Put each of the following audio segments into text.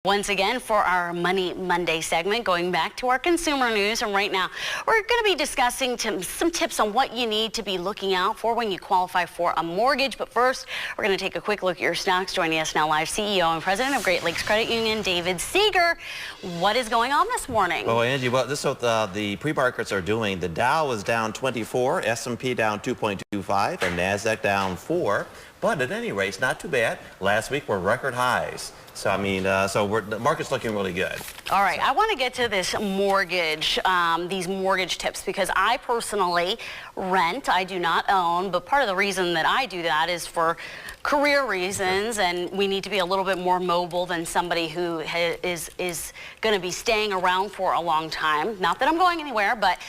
Once again for our Money Monday segment, going back to our consumer news, and right now we're going to be discussing some tips on what you need to be looking out for when you qualify for a mortgage. But first, we're going to take a quick look at your stocks. Joining us now live, CEO and President of Great Lakes Credit Union, David Seeger. What is going on this morning? Well, Angie, this is what the pre-markets are doing. The Dow is down 24, S&P down 2.25, and NASDAQ down 4. But at any rate, it's not too bad. Last week were record highs. So, I mean, the market's looking really good. All right, I want to get to this mortgage, these mortgage tips, because I personally rent. I do not own, but part of the reason that I do that is for career reasons, and we need to be a little bit more mobile than somebody who is going to be staying around for a long time. Not that I'm going anywhere, but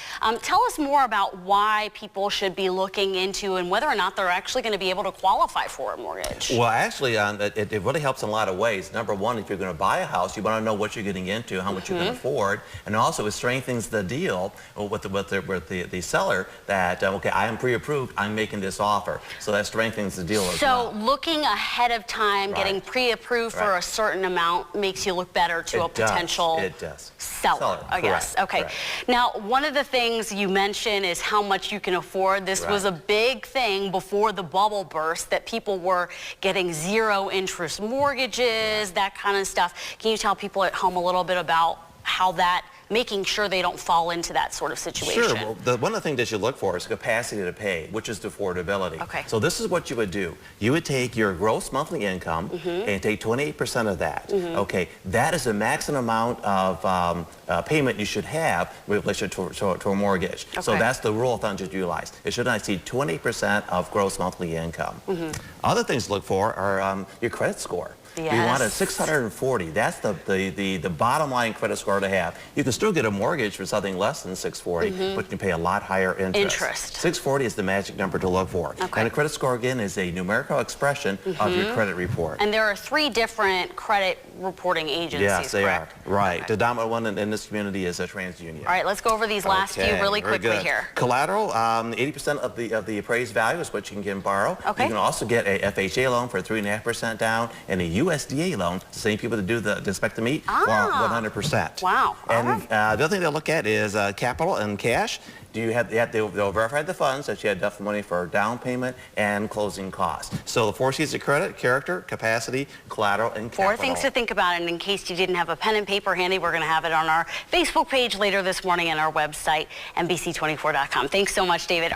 tell us more about why people should be looking into and whether or not they're actually going to be able to qualify for a mortgage. Well, actually, it really helps in a lot of ways. Number one, if you're going to buy a house, you want to know what you're getting into, how much you can afford, and also it strengthens the deal with the seller that, okay, I am pre-approved, I'm making this offer. So that strengthens the deal as well. Looking ahead of time, getting pre-approved for a certain amount makes you look better to a potential seller, I guess. Okay. Correct. Now, one of the things you mentioned is how much you can afford. This was a big thing before the bubble burst, that people were getting zero interest mortgages, that kind of stuff. Can you tell people at home a little bit about how making sure they don't fall into that sort of situation? Sure. Well, one of the things that you look for is capacity to pay, which is the affordability. Okay. So this is what you would do. You would take your gross monthly income and take 28% of that. Okay. That is the maximum amount of payment you should have in relation to a mortgage. Okay. So that's the rule of thumb to utilize. It should not exceed 20% of gross monthly income. Other things to look for are your credit score. Yes. You want a 640. That's the bottom line credit score to have. You can still get a mortgage for something less than 640, but you can pay a lot higher interest. 640 is the magic number to look for. Okay. And a credit score, again, is a numerical expression of your credit report. And there are 3 different credit reporting agencies, yes, they correct? are. Right. Okay. The dominant one in this community is a TransUnion. All right, let's go over these last few really quickly here. Collateral, 80% of the appraised value is what you can borrow. Okay. You can also get a FHA loan for 3.5% down, and a USDA loan, the same people that do the expect to meet, for 100%. Wow. And the other thing they'll look at is capital and cash. They'll verify the funds that you had enough money for down payment and closing costs. So the 4 C's of credit: character, capacity, collateral, and capital. 4 things to think about, and in case you didn't have a pen and paper handy, we're going to have it on our Facebook page later this morning and our website, NBC24.com. Thanks so much, David.